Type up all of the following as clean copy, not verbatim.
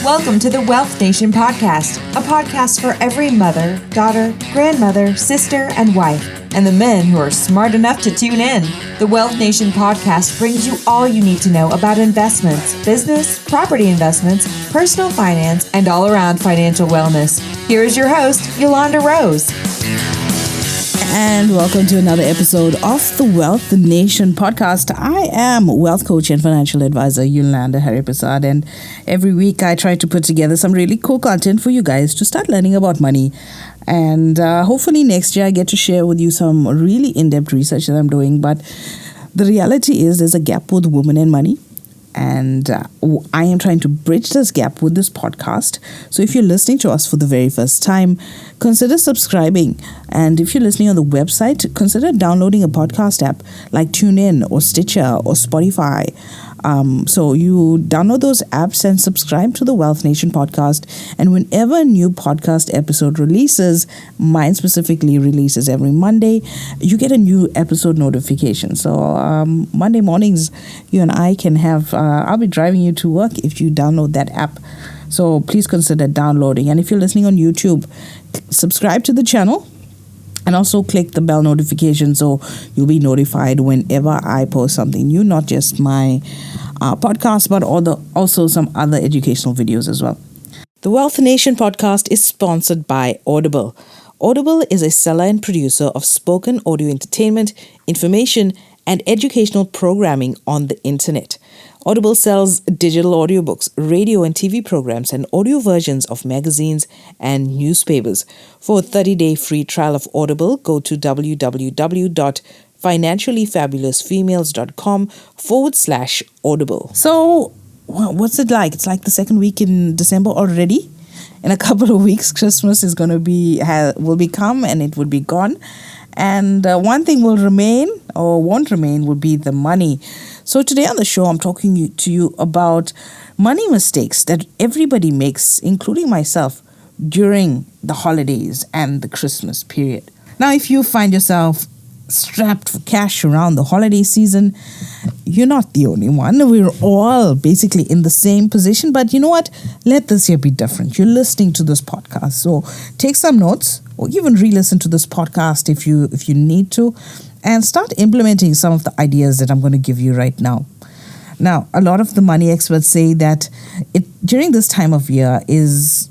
Welcome to the Wealth Nation podcast, a podcast for every mother, daughter, grandmother, sister, and wife, and the men who are smart enough to tune in. The Wealth Nation podcast brings you all you need to know about investments, business, property investments, personal finance, and all-around financial wellness. Here is your host, Yolanda Rose. And welcome to another episode of the Wealth Nation podcast. I am wealth coach and financial advisor Yolanda Hariprasad, and every week I try to put together some really cool content for you guys to start learning about money. And hopefully next year I get to share with you some really in-depth research that I'm doing. But the reality is there's a gap with women and money. And I am trying to bridge this gap with this podcast. So if you're listening to us for the very first time, consider subscribing. And if you're listening on the website, consider downloading a podcast app like TuneIn or Stitcher or Spotify. So you download those apps and subscribe to the Wealth Nation podcast. And whenever a new podcast episode releases, mine specifically releases every Monday, you get a new episode notification. So Monday mornings, you and I can have, I'll be driving you to work if you download that app. So please consider downloading. And if you're listening on YouTube, subscribe to the channel. And also click the bell notification so you'll be notified whenever I post something new, not just my podcast, but also some other educational videos as well. The Wealth Nation podcast is sponsored by Audible. Audible is a seller and producer of spoken audio entertainment, information, and educational programming on the internet. Audible sells digital audiobooks, radio and TV programs, and audio versions of magazines and newspapers. For a 30-day free trial of Audible, go to www.financiallyfabulousfemales.com/audible. So, what's it like? It's like the second week in December already. In a couple of weeks, Christmas is going to will become, and it will be gone. And one thing will remain or won't remain will be the money. So today on the show, I'm talking to you about money mistakes that everybody makes, including myself, during the holidays and the Christmas period. Now, if you find yourself strapped for cash around the holiday season, you're not the only one. We're all basically in the same position. But you know what? Let this year be different. You're listening to this podcast. So take some notes or even re-listen to this podcast if you need to, and start implementing some of the ideas that I'm going to give you right now. Now, a lot of the money experts say that during this time of year is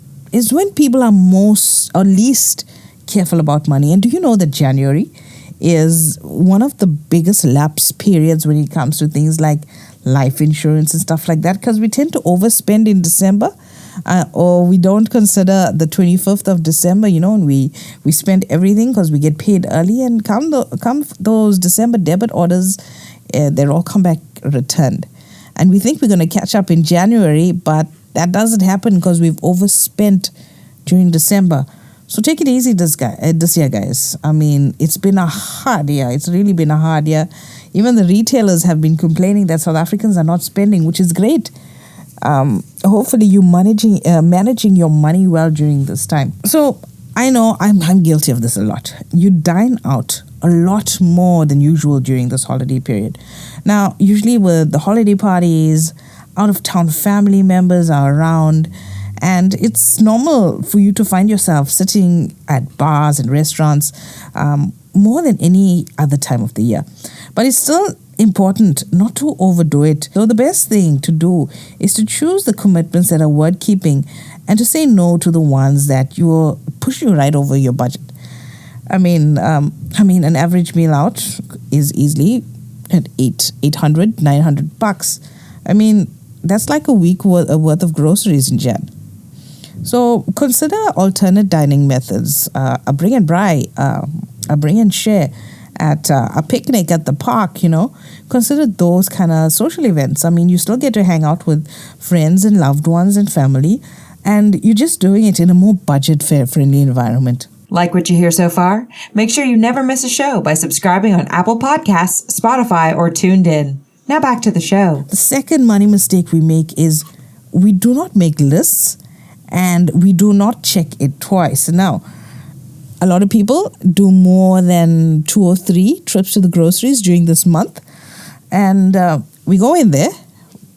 when people are most or least careful about money. And do you know that January is one of the biggest lapse periods when it comes to things like life insurance and stuff like that, because we tend to overspend in December, or we don't consider the 25th of December, and we spend everything because we get paid early, and come those December debit orders, they're all come back returned. And we think we're going to catch up in January, but that doesn't happen because we've overspent during December. So take it easy this year, guys. I mean, it's been a hard year. It's really been a hard year. Even the retailers have been complaining that South Africans are not spending, which is great. Hopefully you're managing your money well during this time. So I know I'm guilty of this a lot. You dine out a lot more than usual during this holiday period. Now, usually with the holiday parties, out-of-town family members are around, and it's normal for you to find yourself sitting at bars and restaurants more than any other time of the year. But it's still important not to overdo it. So the best thing to do is to choose the commitments that are worth keeping and to say no to the ones that will push you right over your budget. I mean, an average meal out is easily at $800, $900. I mean, that's like a week worth of groceries in Jan. So consider alternate dining methods, a bring and buy, a bring and share at a picnic at the park, Consider those kind of social events. I mean, you still get to hang out with friends and loved ones and family, and you're just doing it in a more budget-friendly environment. Like what you hear so far? Make sure you never miss a show by subscribing on Apple Podcasts, Spotify, or Tuned In. Now back to the show. The second money mistake we make is we do not make lists and we do not check it twice. Now, a lot of people do more than 2 or 3 trips to the groceries during this month. And we go in there,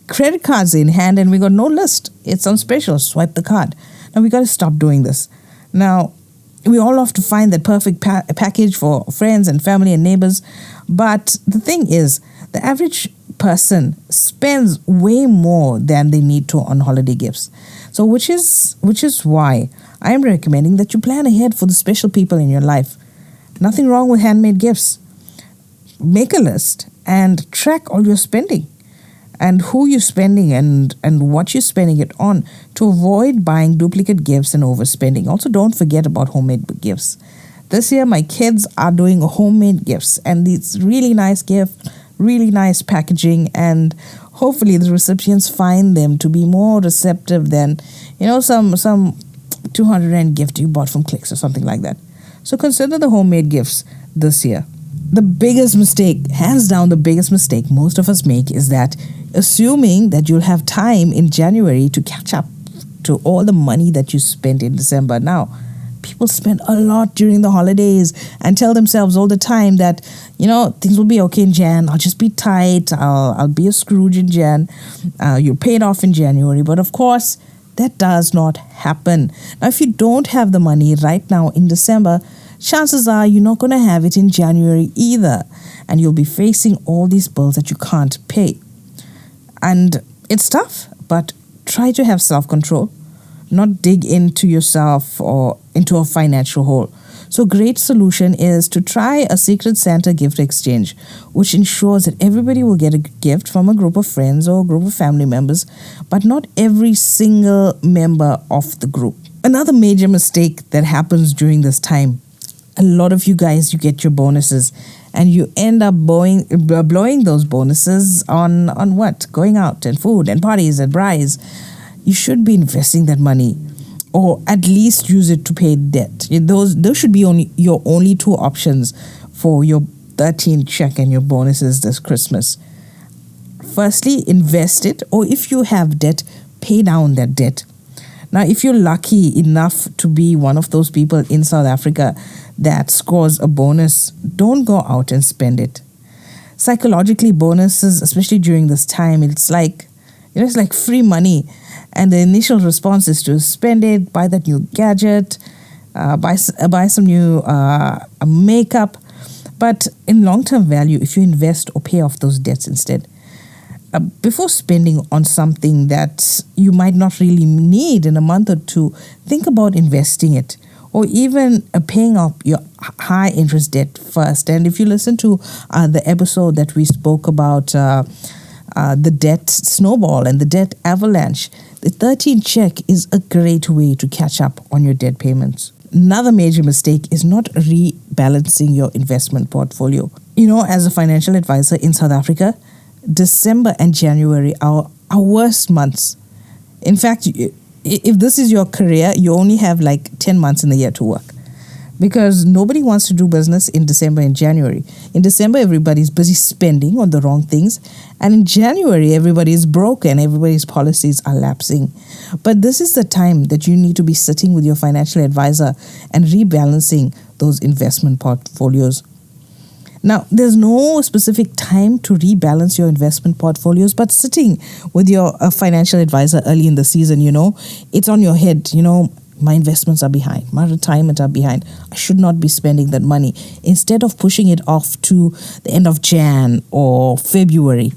credit cards in hand and we got no list. It's on special. Swipe the card. Now we got to stop doing this. Now, we all have to find that perfect package for friends and family and neighbors. But the thing is, the average person spends way more than they need to on holiday gifts. So which is why I am recommending that you plan ahead for the special people in your life. Nothing wrong with handmade gifts. Make a list and track all your spending and who you're spending and what you're spending it on to avoid buying duplicate gifts and overspending. Also, don't forget about homemade gifts. This year, my kids are doing homemade gifts, and it's really nice gift, really nice packaging, and hopefully the recipients find them to be more receptive than, some 200 rand gift you bought from Clicks or something like that. So consider the homemade gifts this year. The biggest mistake, hands down the biggest mistake most of us make is that assuming that you'll have time in January to catch up to all the money that you spent in December. Now, people spend a lot during the holidays and tell themselves all the time that, things will be okay in Jan. I'll just be tight. I'll be a Scrooge in Jan. You'll pay it off in January. But of course, that does not happen. Now, if you don't have the money right now in December, chances are you're not going to have it in January either. And you'll be facing all these bills that you can't pay. And it's tough, but try to have self-control, not dig into yourself or into a financial hole. So a great solution is to try a Secret Santa gift exchange, which ensures that everybody will get a gift from a group of friends or a group of family members, but not every single member of the group. Another major mistake that happens during this time, a lot of you guys, you get your bonuses and you end up blowing those bonuses on what? Going out and food and parties and braais. You should be investing that money or at least use it to pay debt. Those should be your only two options for your 13th check and your bonuses this Christmas. Firstly, invest it, or if you have debt, pay down that debt. Now, if you're lucky enough to be one of those people in South Africa that scores a bonus, don't go out and spend it. Psychologically, bonuses, especially during this time, it's like free money. And the initial response is to spend it, buy that new gadget, buy some new makeup. But in long-term value, if you invest or pay off those debts instead, before spending on something that you might not really need in a month or two, think about investing it or even paying off your high interest debt first. And if you listen to the episode that we spoke about the debt snowball and the debt avalanche, the 13th check is a great way to catch up on your debt payments. Another major mistake is not rebalancing your investment portfolio. As a financial advisor in South Africa, December and January are our worst months. In fact, if this is your career, you only have 10 months in the year to work because nobody wants to do business in December and January. In December, everybody's busy spending on the wrong things. And in January, everybody is broke and everybody's policies are lapsing. But this is the time that you need to be sitting with your financial advisor and rebalancing those investment portfolios. Now, there's no specific time to rebalance your investment portfolios, but sitting with your financial advisor early in the season, it's on your head, my investments are behind, my retirement are behind. I should not be spending that money. Instead of pushing it off to the end of Jan or February,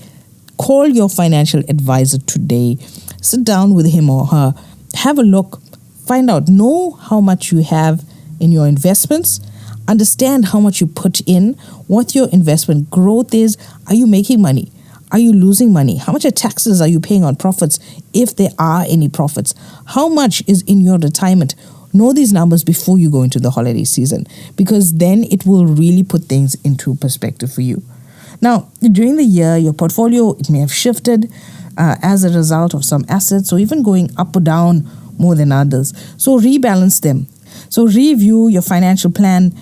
call your financial advisor today. Sit down with him or her, have a look, find out, know how much you have in your investments, understand how much you put in, what your investment growth is. Are you making money? Are you losing money? How much taxes are you paying on profits, if there are any profits? How much is in your retirement? Know these numbers before you go into the holiday season, because then it will really put things into perspective for you. Now, during the year, your portfolio, it may have shifted as a result of some assets or even going up or down more than others. So rebalance them. So review your financial plan.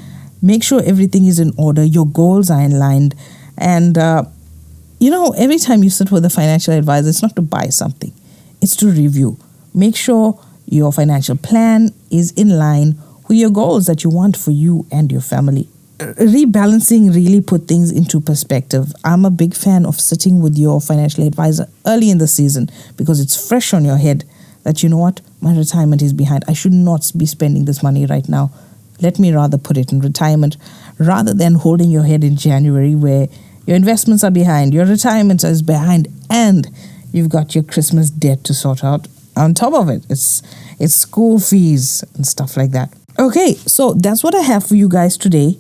Make sure everything is in order. Your goals are in line. And every time you sit with a financial advisor, it's not to buy something. It's to review. Make sure your financial plan is in line with your goals that you want for you and your family. rebalancing really put things into perspective. I'm a big fan of sitting with your financial advisor early in the season because it's fresh on your head that, you know what, my retirement is behind. I should not be spending this money right now. Let me rather put it in retirement rather than holding your head in January where your investments are behind, your retirement is behind, and you've got your Christmas debt to sort out on top of it. It's school fees and stuff like that. Okay, so that's what I have for you guys today.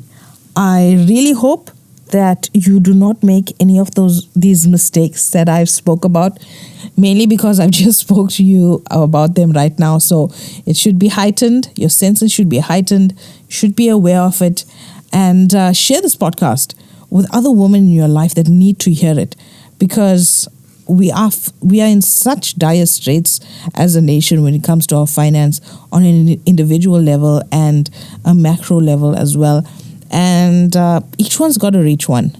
I really hope that you do not make any of these mistakes that I've spoke about, mainly because I've just spoke to you about them right now. So it should be heightened. Your senses should be heightened. You should be aware of it, and share this podcast with other women in your life that need to hear it, because we are in such dire straits as a nation when it comes to our finance on an individual level and a macro level as well. And each one's got to reach one.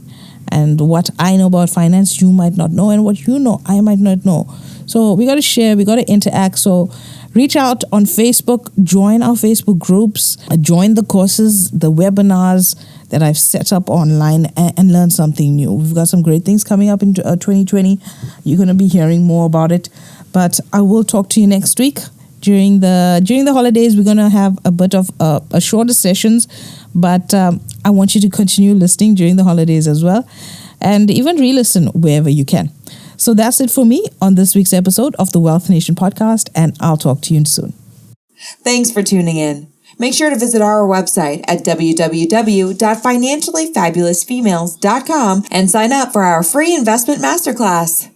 And what I know about finance, you might not know. And what you know, I might not know. So we got to share. We got to interact. So reach out on Facebook. Join our Facebook groups. Join the courses, the webinars that I've set up online, and learn something new. We've got some great things coming up in 2020. You're going to be hearing more about it. But I will talk to you next week. During the holidays, we're going to have a bit of a shorter sessions, but I want you to continue listening during the holidays as well, and even re-listen wherever you can. So that's it for me on this week's episode of the Wealth Nation podcast, and I'll talk to you soon. Thanks for tuning in. Make sure to visit our website at www.financiallyfabulousfemales.com and sign up for our free investment masterclass.